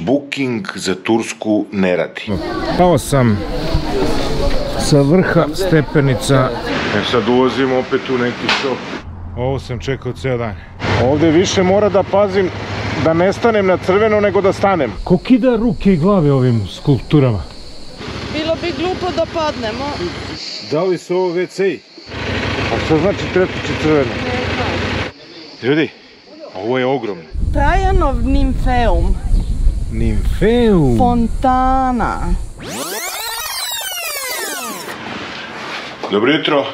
booking za Tursku ne radi. Pao sam sa vrha stepenica. Sad ulazimo opet u neki šop. Ovo sam čekao ceo dan. Ovde više mora da pazim da ne stanem na crveno nego da stanem. Ko kida ruke i glave ovim skulpturama? Bilo bi glupo da padnemo. Da li su ovo WC? A što znači tretući crveno? Ljudi, ovo je ogromno. Trajanov nimfeum. Nimfeum. Fontana. Dobro jutro.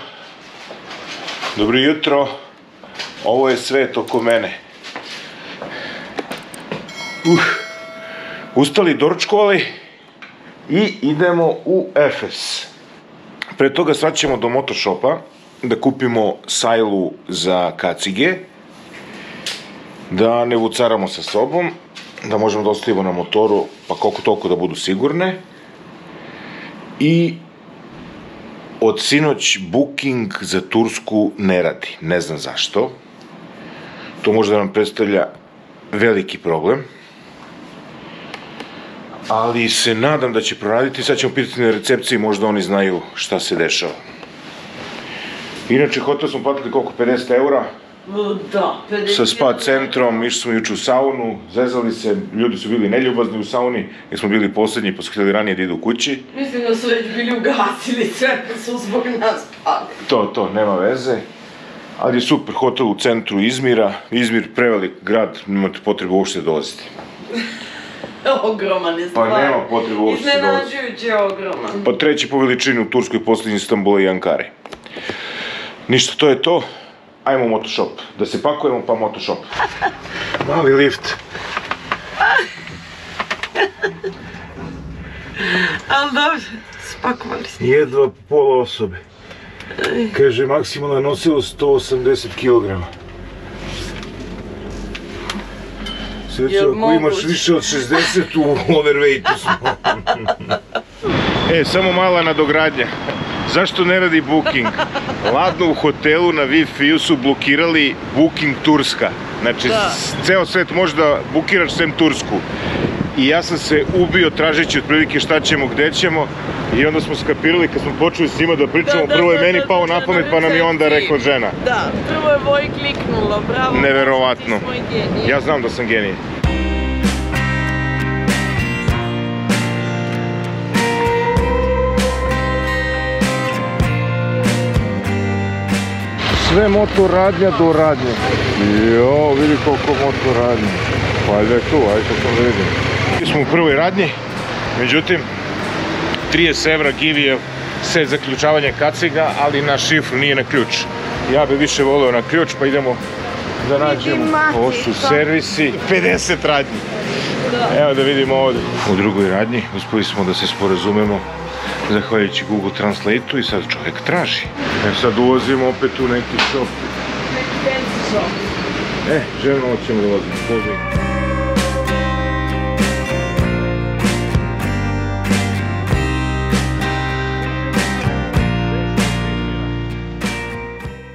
Dobro jutro. Ovo je svet oko mene. Ustali, doručkovali i idemo u Efes. Pre toga sad ćemo do Motoshopa da kupimo sajlu za kacige, da ne vucaramo sa sobom, da možemo da ostavimo na motoru pa koliko toliko da budu sigurne. I od sinoć booking za Tursku ne radi, ne znam zašto. To može da nam predstavlja veliki problem, ali se nadam da će proraditi. Sad ćemo pitati na recepciji, možda oni znaju šta se dešava. Inače, hotel smo platili koliko, 50 eura? Da, 50. Sa spa centrom, išli smo juče u saunu, zezali se, ljudi su bili neljubazni u sauni, jer smo bili poslednji, pa su htjeli ranije da idu kući. Mislim da su već bili ugasili sve, pa su zbog nas pali. To, nema veze. Ali je super, hotel u centru Izmira. Izmir, prevelik grad, nemate potrebu uopšte dolaziti. Ogroman je stvar. Pa nema potrebu uopšte dolaziti. Iznenađujuće ogroman. Pa treći po veličini u Turskoj, posljednji Istanbula i Ankare. Ništa, to je to. Ajmo u Motoshop. Da se pakujemo, pa Motoshop. Mali lift. Ali dobro, spakovali smo. Jedva pola osobe. Kaže, maksimalno je nosilo 180 kg. Sreće, ako imaš više od 60, u overweightu smo. Samo mala nadogradnja. Zašto ne radi booking? Ladno u hotelu na Wi-Fi-u su blokirali booking Turska. Znači, ceo svet može da bukiraš sem Tursku. I ja sam se ubio tražeći otprilike šta ćemo, gde ćemo. I onda smo skapirali, kad smo počeli s njima da pričamo, prvo je meni pao na pamet, pa nam je onda rekao žena. Da, prvo je Voj kliknulo, bravo. Neverovatno. Ja znam da sam genije. Sve motoradnja do radnje. Jo, vidi koliko motoradnje. Pa je tu, ajde sad da vidim. Mi smo u prvoj radnji, međutim, 30 evra Givijev set zaključavanja kaciga, ali na šifru, nije na ključ. Ja bih više volio na ključ, pa idemo da nađemo. Ovo su servisi, 50 radnji. Evo da vidimo ovdje. U drugoj radnji uspeli smo da se sporazumemo zahvaljujući Google Translate-u i sad čovjek traži. Sad ulazimo opet u neki shop. Neki fancy shop. Željno ćemo da ulazimo.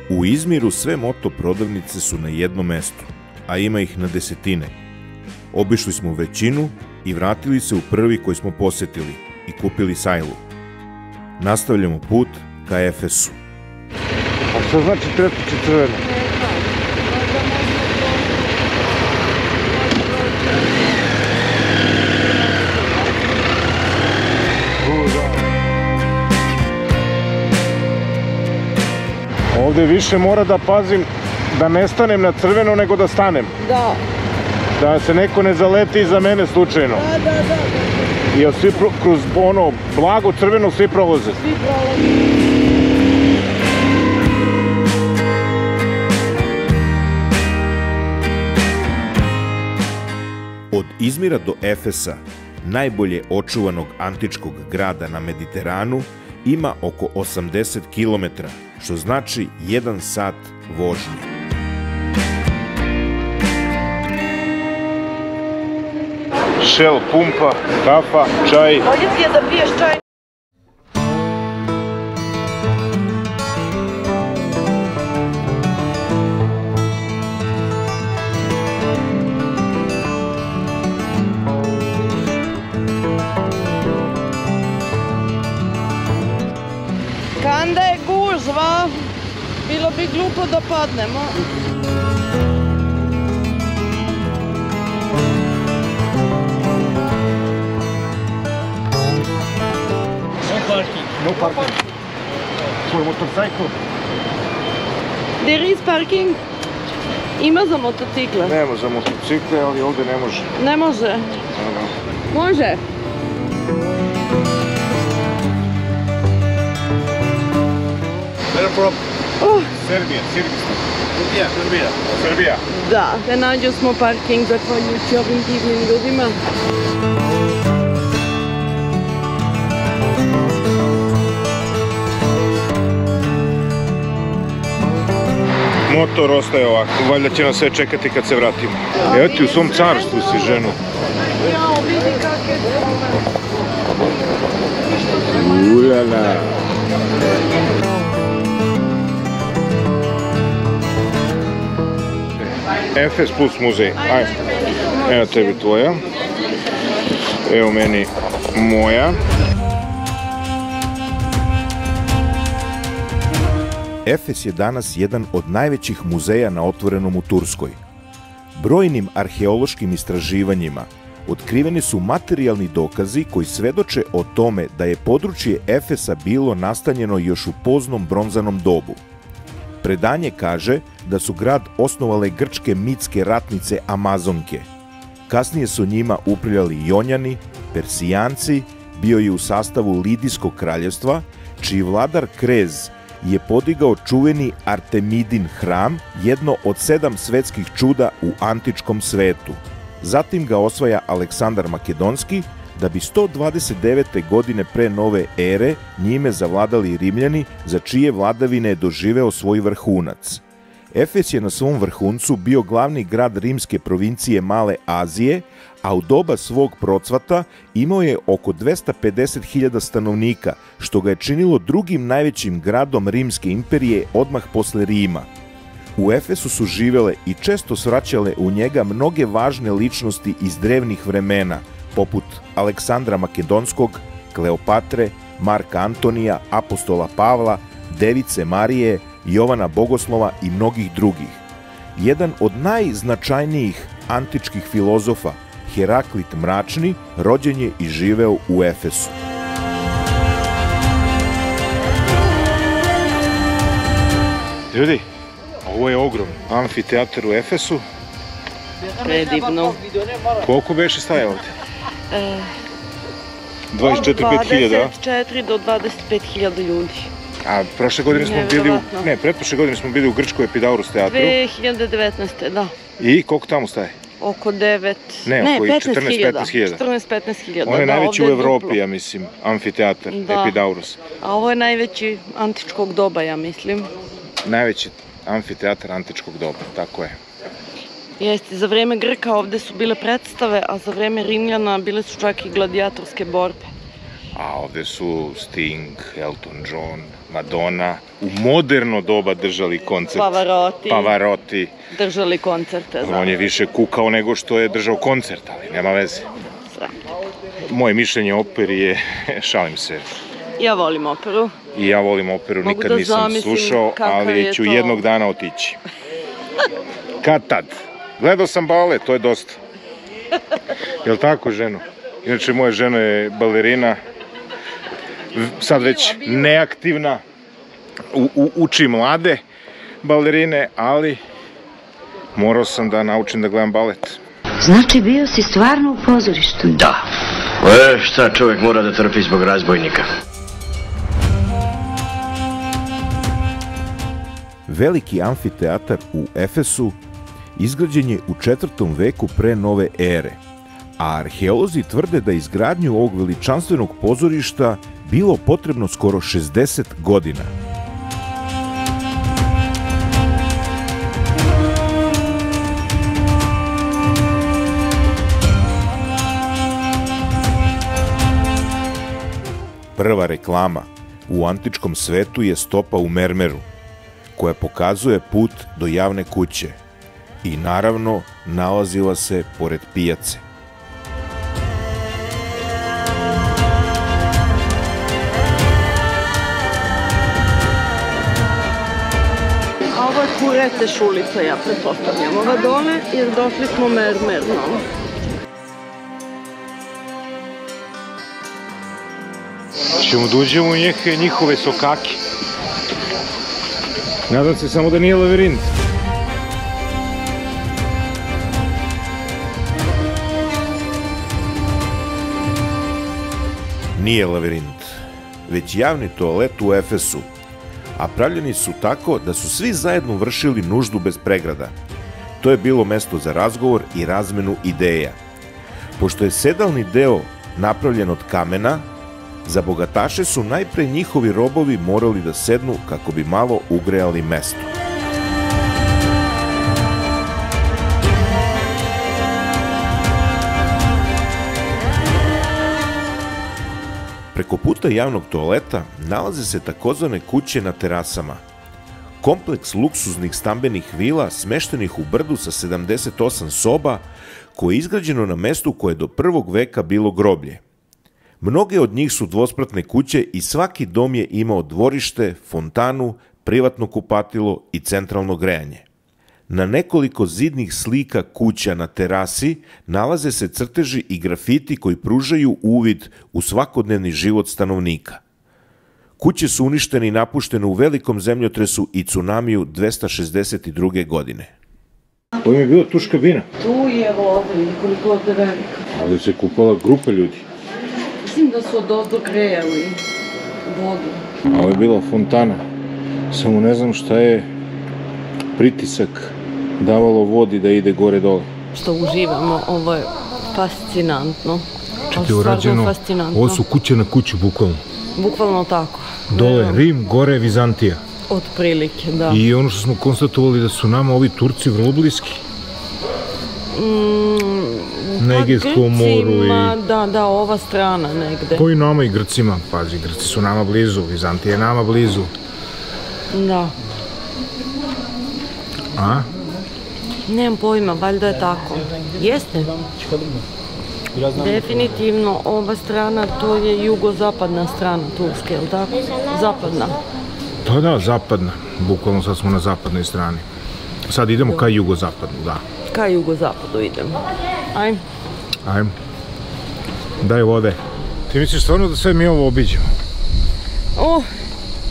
U Izmiru sve moto prodavnice su na jednom mestu, a ima ih na desetine. Obišli smo većinu i vratili se u prvi koji smo posetili i kupili sajlu. Nastavljamo put ka Efesu. A što znači tretući crveno? Ovde više mora da pazim da ne stanem na crveno nego da stanem. Da. Da se neko ne zaleti iza mene slučajno. Da. Jer svi kroz ono blago crveno svi prolaze. Svi prolaze. Od Izmira do Efesa, najbolje očuvanog antičkog grada na Mediteranu, ima oko 80 km, što znači 1 sat vožnje. Shell pumpa, kafa, čaj. Bolje ti je da piješ čaj. bi glupo da padnemo. No parking. For motorcycle? There is parking? Ima za motocikle? Nema za motocikle, ali ovdje ne može. Ne može? Može? Where from? Serbia. Srbija. Da. Te nađo smo parking zahvaljujući ovim divnim ljudima. Motor ostaje ovako, valjda će nas sve čekati kad se vratimo. Evo ti u svom carstvu si, ženu. Jao, vidi kak je Ulala. Efes plus muzej. Ajde. Evo tebi tvoja. Evo meni moja. Efes je danas jedan od najvećih muzeja na otvorenom u Turskoj. Brojnim arheološkim istraživanjima otkriveni su materijalni dokazi koji svedoče o tome da je područje Efesa bilo nastanjeno još u poznom bronzanom dobu. Predanje kaže da su grad osnovale grčke mitske ratnice Amazonke. Kasnije su njima upravljali Jonjani, Persijanci, bio je u sastavu Lidijskog kraljevstva, čiji vladar Krez je podigao čuveni Artemidin hram, jedno od 7 svetskih čuda u antičkom svetu. Zatim ga osvaja Aleksandar Makedonski, da bi 129. godine pre nove ere njime zavladali Rimljani, za čije vladavine je doživeo svoj vrhunac. Efes je na svom vrhuncu bio glavni grad rimske provincije Male Azije, a u doba svog procvata imao je oko 250.000 stanovnika, što ga je činilo drugim najvećim gradom Rimske imperije odmah posle Rima. U Efesu su živele i često svraćale u njega mnoge važne ličnosti iz drevnih vremena, poput Aleksandra Makedonskog, Kleopatre, Marka Antonija, apostola Pavla, Device Marije, Jovana Bogoslova i mnogih drugih. Jedan od najznačajnijih antičkih filozofa, Heraklit Mračni, rođen je i živeo u Efesu. Ljudi, ovo je ogrom amfiteatar u Efesu. predivno. Koliko beše staje ovdje? 24-25.000, a? 24 do 25.000 ljudi. A prošle godine smo bili pretprošle godine smo bili u Grčkoj Epidaurus teatru. 2019. da. I koliko tamo staje? Oko 9... Ne, oko 14-15.000. 14-15.000. On je najveći u Evropi, ja mislim, amfiteatar, Epidaurus. A ovo je najveći antičkog doba, ja mislim. Najveći amfiteatar antičkog doba, tako je. Jeste, za vrijeme Grka ovdje su bile predstave, a za vrijeme Rimljana bile su čak i gladijatorske borbe. A ovdje su Sting, Elton John, Madonna, u moderno doba držali koncert. Pavarotti. Držali koncerte. On je više kukao nego što je držao koncert, ali nema veze. Moje mišljenje o operi je, šalim se. Ja volim operu. I ja volim operu, nikad nisam slušao, ali ću jednog dana otići. Kad tad? Gledao sam balet, to je dosta. Jel' tako, ženo? Inače, moja žena je balerina, sad već neaktivna, uči mlade balerine, ali morao sam da naučim da gledam balet. Znači, bio si stvarno u pozorištu? Da. Šta čovjek mora da trpi zbog razbojnika? Veliki amfiteatar u Efesu izgrađen je u 4. veku pre nove ere, a arheolozi tvrde da izgradnju ovog veličanstvenog pozorišta bilo potrebno skoro 60 godina. Prva reklama u antičkom svetu je stopa u mermeru, koja pokazuje put do javne kuće i naravno nalazila se pored pijace. Kureteš ulica, ja pretpostavljam. Ova dole, jer došli smo mermerno. Ćemo da uđemo u njihove sokake. Nadam se samo da nije lavirint. Nije lavirint, već javni toalet u Efesu, a pravljeni su tako da su svi zajedno vršili nuždu bez pregrada. To je bilo mesto za razgovor i razmenu ideja. Pošto je sedalni deo napravljen od kamena, za bogataše su najpre njihovi robovi morali da sednu kako bi malo ugrejali mesto. Preko puta javnog toaleta nalaze se takozvane kuće na terasama. Kompleks luksuznih stambenih vila smeštenih u brdu sa 78 soba koje je izgrađeno na mestu koje je do 1. veka bilo groblje. Mnoge od njih su dvospratne kuće i svaki dom je imao dvorište, fontanu, privatno kupatilo i centralno grejanje. Na nekoliko zidnih slika kuća na terasi nalaze se crteži i grafiti koji pružaju uvid u svakodnevni život stanovnika. Kuće su uništene i napuštene u velikom zemljotresu i tsunamiju 262. godine. Ovo je bila tuš kabina. Tu je ovdje, koliko je velika. Ali se kupala grupa ljudi. Mislim da su od grejali vodu. A ovo je bila fontana. Samo ne znam šta je pritisak davalo vodi da ide gore dole. Što uživamo, ovo je fascinantno. Čak je urađeno, ovo su kuće na kuću, bukvalno. Bukvalno tako. Dole Rim, gore Vizantija. Od prilike, da. I ono što smo konstatovali da su nama ovi Turci vrlo bliski. Na Egejskom moru i... Da, ova strana negde. Koji nama i Grcima, pazi, Grci su nama blizu, Vizantija je nama blizu. Da. A? Nemam pojma, valjda je tako. Jeste. Definitivno ova strana, to je jugozapadna strana Turske, je li tako? Zapadna. Da, zapadna. Bukvalno sad smo na zapadnoj strani. Sad idemo ka jugozapadu, da. Ka jugozapadu idemo. Ajmo. Ajmo. Daj vode. Ti misliš stvarno da sve mi ovo obiđemo?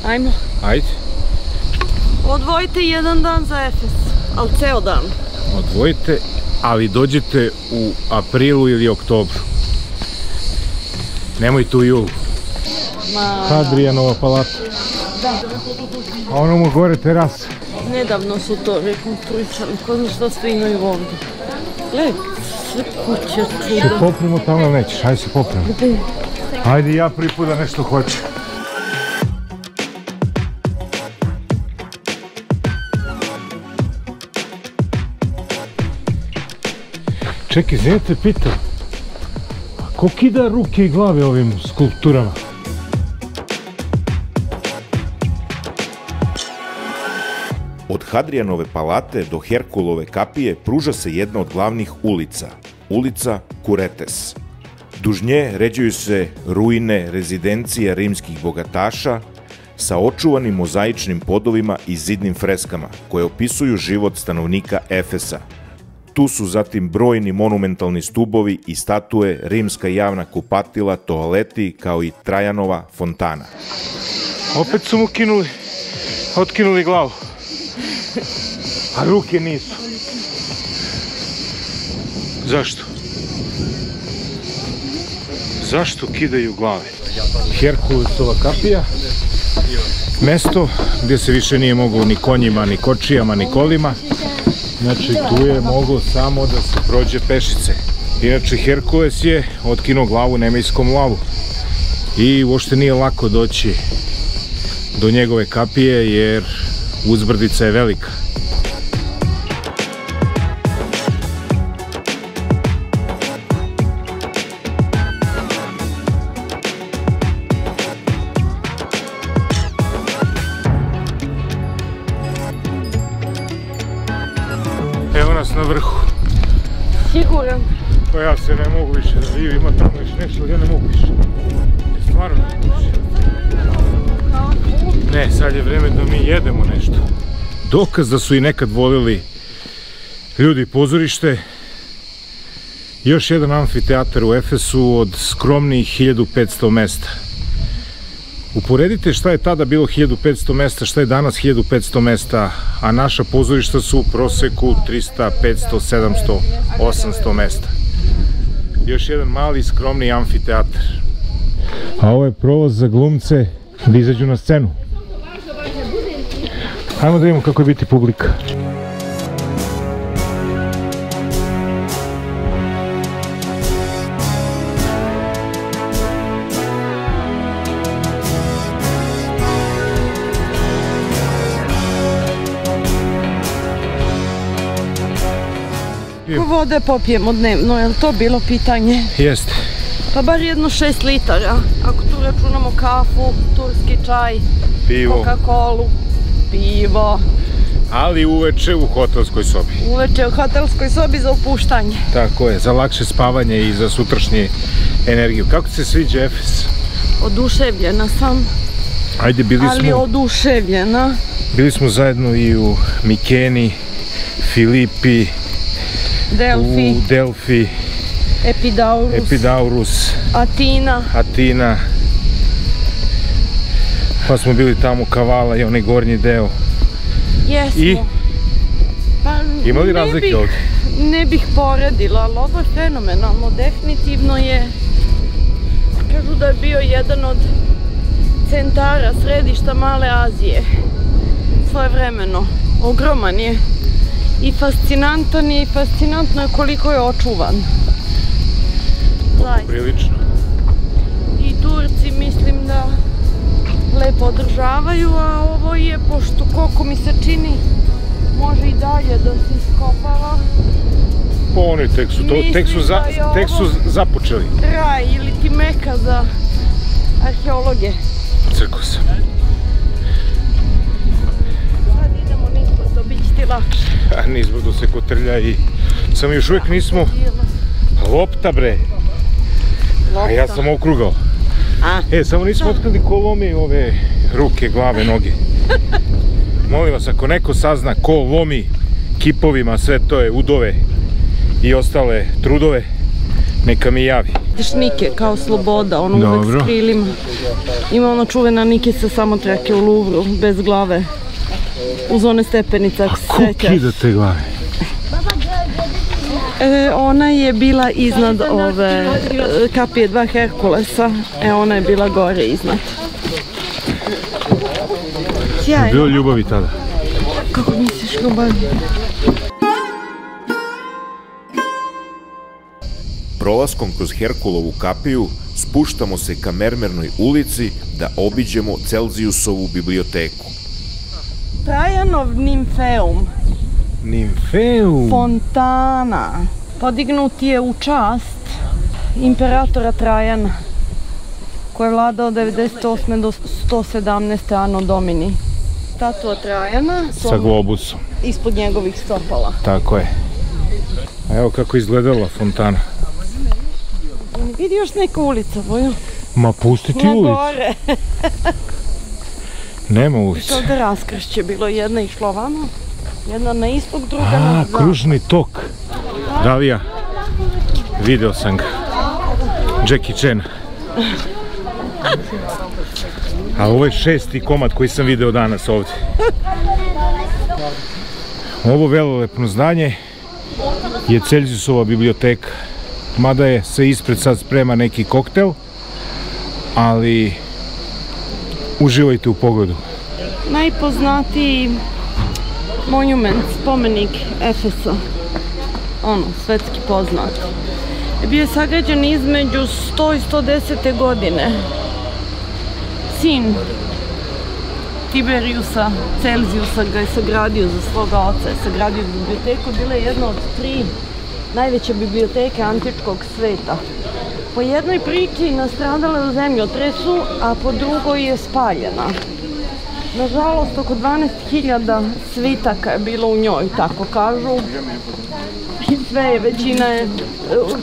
Ajmo. Ajde. Odvojite jedan dan za Efes, ali ceo dan. Odvojite, ali dođete u aprilu ili oktobru. Nemojte u julu. Hadrijanova palata. Da. A ono mu gore terasa. Nedavno su to rekonstruisali, ko zna šta sve imaju ovdje. Gledaj, sve kuće čuda. Se poprimo tamo ili nećeš? Hajde se poprimo. Hajde ja prvi put da nešto hoću. Čekaj, izvijem te pitam. Ko kida ruke i glave ovim skulpturama? Od Hadrijanove palate do Herkulove kapije pruža se jedna od glavnih ulica, ulica Kuretes. Duž nje ređuju se ruine rezidencija rimskih bogataša sa očuvanim mozaičnim podovima i zidnim freskama koje opisuju život stanovnika Efesa. Tu su zatim brojni monumentalni stubovi i statue, rimska javna kupatila, toaleti kao i Trajanova fontana. Opet su mu otkinuli glavu. A ruke nisu. Zašto? Zašto kidaju glave? Herkulesova kapija. Mesto gdje se više nije moglo ni konjima, ni kočijama, ni kolima. Znači tu je moglo samo da se prođe pešice. Inače Herkules je otkinuo glavu nemejskom lavu. I uopšte nije lako doći do njegove kapije jer uzbrdica je velika. Evo nas na vrhu. Siguran. Pa ja se ne mogu više da vidim, ima tamo još nešto, ali ja ne mogu više. Stvarno ne mogu više. Ne, sad je vreme da mi jedemo nešto. dokaz da su i nekad volili ljudi pozorište. Još jedan amfiteatar u Efesu od skromnih 1500 mesta. Uporedite šta je tada bilo 1500 mesta, šta je danas 1500 mesta, a naša pozorišta su u proseku 300, 500, 700, 800 mesta. Još jedan mali skromni amfiteatar. A ovo je prolaz za glumce da izađu na scenu. Ajmo da vidimo kako je biti publika. Koliko vode popijemo dnevno, je li to bilo pitanje? Jeste. Pa bar jedno 6 litara, ako tu računamo kafu, turski čaj, Pivo. Coca-Colu, pivo. Ali uveče u hotelskoj sobi. Uveče u hotelskoj sobi za opuštanje. Tako je, za lakše spavanje i za sutrašnje energiju. Kako ti se sviđa Efes? Oduševljena sam, Ajde, ali oduševljena. Bili smo zajedno i u Mikeni, Filipi, Delfi, u Delfi, Epidaurus, Atina. Pa smo bili tamo Kavala i onaj gornji deo. Jesmo. I? Pa, ima li razlike ovdje? Ne bih poredila, ali ovo je fenomenalno. Definitivno je, kažu da je bio jedan od centara, središta Male Azije. Svojevremeno. Ogroman je. I fascinantan je, i fascinantno je koliko je očuvan. Zaista. Prilično. I Turci mislim da lepo održavaju, a ovo je, pošto koliko mi se čini, može i dalje da se iskopava. Pa oni tek su započeli. Raj ili ti Meka za arheologe. Crko se. Sad idemo nizbrdo, bit će ti lakše. A nizbrdo se kotrlja i samo još uvijek nismo. Lopta bre. A ja sam okrugao. Samo nismo otkrili ko lomi ove ruke, glave, noge. Molim vas, ako neko sazna ko lomi kipovima sve to je udove i ostale trudove, neka mi javi. Vidiš Nike kao sloboda, ono uvek s krilima. Ima ono čuvena Nike sa samotrake u Louvru, bez glave. Uz one stepenice, ako se sećaš. A ko kida te glave? Ona je bila iznad ove kapije 2 Herkulesa, ona je bila gore iznad. Sjajno. Bilo ljubavi tada? Kako misliš ljubavi? Prolaskom kroz Herkulovu kapiju spuštamo se ka Mermernoj ulici da obiđemo Celzijusovu biblioteku. Trajanov Nimfeum. Nimfeum? Fontana. Podignut je u čast imperatora Trajana, koji je vladao 98. do 117. Anno Domini. Statua Trajana sa globusom ispod njegovih stopala. Tako je. A evo kako izgledala fontana. Vidi još neka ulica, Bojo. Ma pusti ti ulicu. Na gore. Nema ulice. Ovdje raskršće bilo, jedna išla ovamo, jedna na istok, druga na zapad. Kružni tok. Dalija, video sam ga. Jackie Chan. A ovo je 6. komad koji sam video danas ovdje. Ovo velelepno zdanje je Celzijusova biblioteka. Mada je se ispred sad sprema neki koktel, ali uživajte u pogledu. Najpoznatiji monument, spomenik Efesa, svetski poznat, bio je sagrađen između 100 i 110. godine. Sin Tiberiusa Celzijusa ga je sagradio za svoga oca, je sagradio biblioteku, bila je jedna od 3 najveće biblioteke antičkog sveta. Po jednoj priči nastradala je u zemljotresu, a po drugoj je spaljena. Nažalost, oko 12.000 svitaka je bilo u njoj, tako kažu. I većina je,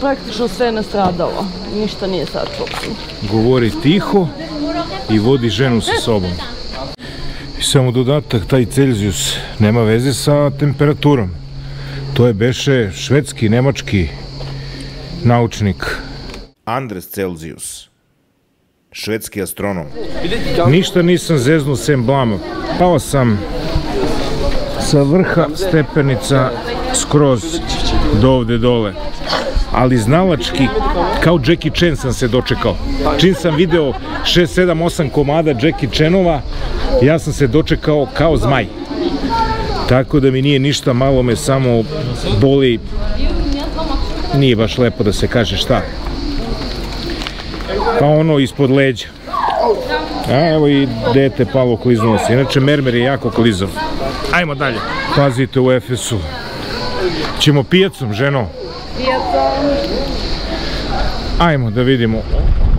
praktično sve nastradalo. Ništa nije sačuvano. Govori tiho i vodi ženu sa sobom. samo dodatak, taj Celzijus nema veze sa temperaturom. To je beše švedski, nemački naučnik. Andres Celzijus, švedski astronom. Ništa nisam zeznuo sem blama. Pao sam sa vrha stepenica skroz do ovde dole. Ali znalački, kao Jackie Chan sam se dočekao. Čim sam video 6, 7, 8 komada Jackie Chanova, ja sam se dočekao kao zmaj. Tako da mi nije ništa, malo me samo boli. Nije baš lepo da se kaže šta. Pa ono ispod leđa. A evo i dete palo kliznuo se. Inače mermer je jako klizav. Ajmo dalje. Pazite, u Efesu ćemo pijacom, ženo. Ajmo da vidimo.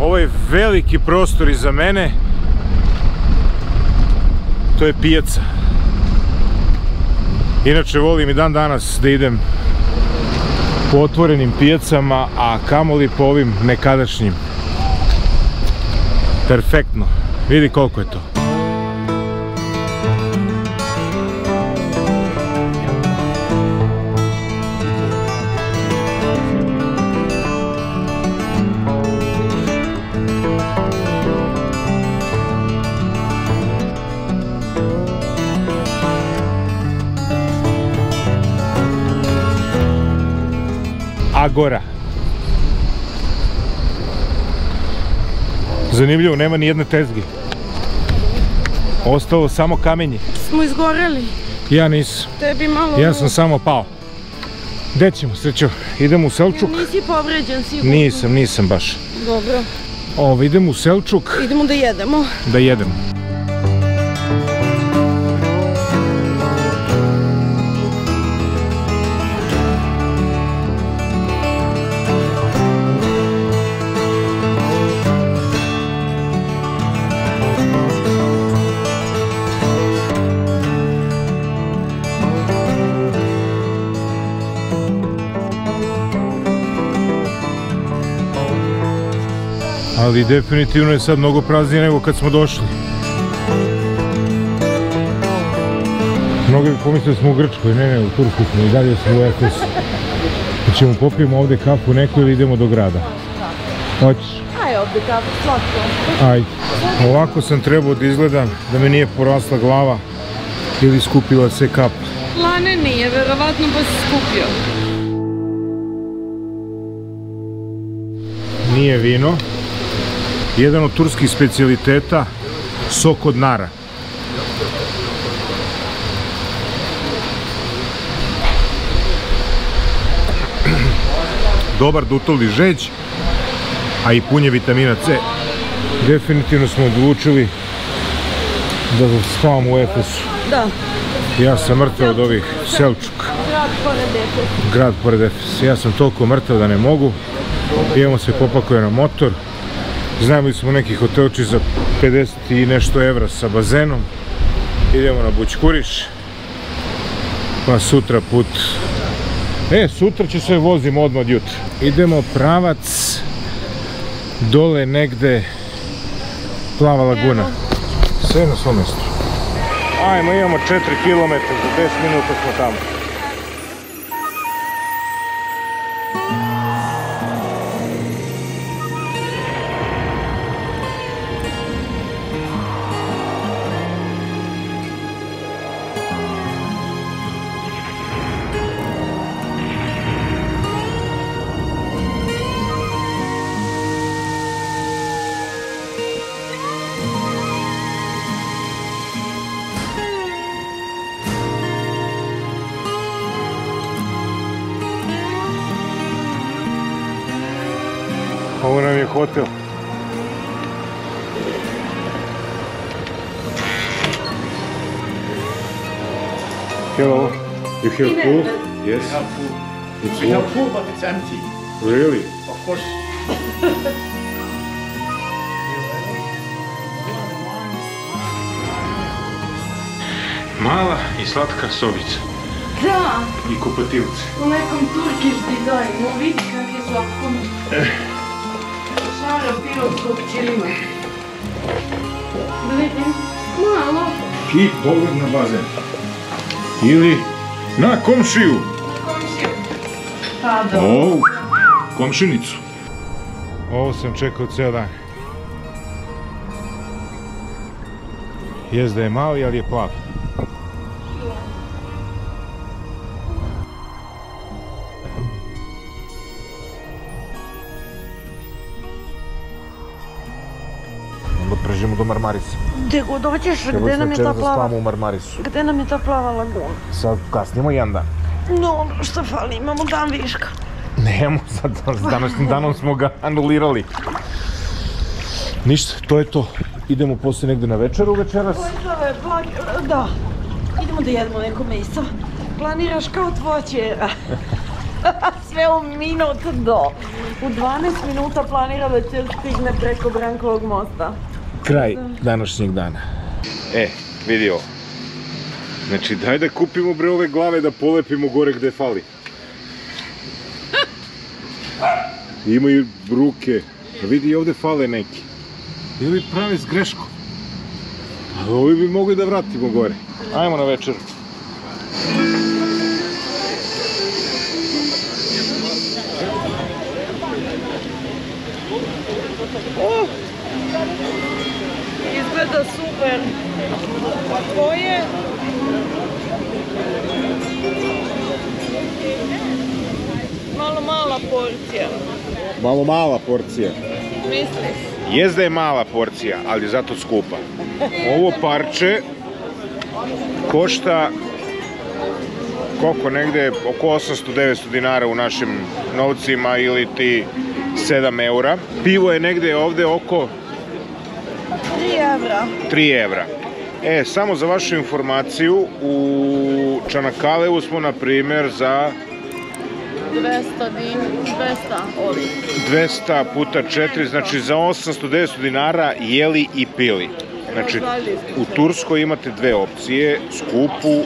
Ovo je veliki prostor iza mene. To je pijaca. Inače volim i dan danas da idem po otvorenim pijacama, a kamoli po ovim nekadašnjim. Perfektno. Vidi koliko je to. Agora. Zanimljivo, nema ni jedne tezge. Ostalo samo kamenje. Smo izgoreli. Ja nisam. Tebi malo... Ja sam samo pao. Gde ćemo, Srećo? Idemo u Selčuk? Nisi povređen sigurno? Nisam baš. Dobro. Idemo u Selčuk. Idemo da jedemo. Da jedemo. Ali definitivno je sad mnogo praznije nego kad smo došli. Mnogo bi pomislili da smo u Grčkoj, ne, u Turskoj smo, i dalje smo u Efesu. Pa ćemo popijemo ovde kafu neku ili idemo do grada. Hoćeš? Aj ovde kafu, slatko. Ajde. Ovako sam trebao da izgledam, da me nije porasla glava ili skupila se kap. Lane nije, verovatno pa se skupio. Nije vino. Jedan od turskih specijaliteta, sok od nara. Dobar da utoli žeđ, a i pun je vitamina C. Definitivno smo odlučili da spavamo u Efesu. Da. Ja sam mrtav od ovih Selčuk. Grad pored Efesa. Grad pored Efesa. Ja sam toliko mrtav da ne mogu. Idemo se popakuje na motor. Znamo smo neki hotelči za 50 i nešto evra sa bazenom. Idemo na Bućkuriš. Pa sutra put. Sutra će se vozim odmah od jutra. Idemo pravac dole negde Plava laguna. Sve na svom mjestu. Ajmo, imamo 4 km, za 10 minuta smo tamo. Ovo nam je hotel. Hello. You have pool? Yes. We have pool. It's We have warm. pool, but it's empty. Really? Of course. Mala i slatka sobica. Da, I kupatilce. u nekom turkiš dizajnu, vidi kak je slatko. Šara pirotskog čilima. Da vidim, malo. i pogled na bazen. Ili na komšiju. Pa O, komšinicu. Ovo sam čekao ceo dan. Jest da je mali, ali je plav. Onda pređemo do Marmarisa. Gde god dođeš, gde nam je ta plava? u Marmarisu. Gde nam je ta plava laguna? Sad kasnimo jedan dan. No, što fali, imamo dan viška. Nemo, sad s današnjim danom smo ga anulirali. Ništa, to je to. Idemo poslije negdje na večeru večeras. Da, idemo da jedemo neko meso. Planiraš kao tvoja ćera. Sve u minut do. U 12 minuta planira da će stigne preko Brankovog mosta. Kraj današnjeg dana. Vidi ovo. Znači, daj da kupimo bre ove glave da polepimo gore gde fali. Imaju ruke. A vidi i ovdje fale neki. Ili pravi s greškom. A ovi bi mogli da vratimo gore. Ajmo na večer. Izgleda super. Ko je? Malo mala porcija. Malo mala porcija. Misliš? Jest da je mala porcija, ali zato skupa. Ovo parče košta koliko, negde oko 800-900 dinara u našim novcima ili ti 7 eura. Pivo je negde ovde oko 3 evra. 3 evra. Samo za vašu informaciju, u Čanakalevu smo, na primjer, za 200 puta 4, znači za 800-900 dinara jeli i pili. Znači, u Turskoj imate dve opcije, skupu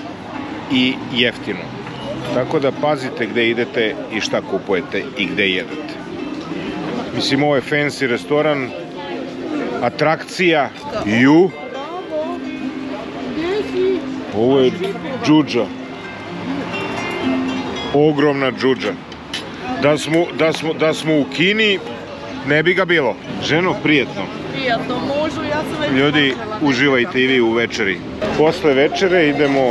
i jeftinu. Tako da pazite gde idete i šta kupujete i gde jedete. Mislim, ovo je fancy restoran, atrakcija, ovo je džudža. Ogromna džudža. Da smo u Kini, ne bi ga bilo. Ženo, prijetno. Prijetno, možu, ja sam već... Ljudi, uživajte i vi u večeri. Posle večere idemo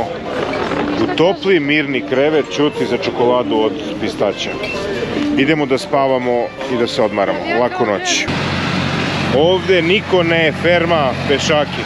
u topli, mirni krevet čuti za čokoladu od pistaća. Idemo da spavamo i da se odmaramo. Laku noć. Ovde niko ne ferma pešaki.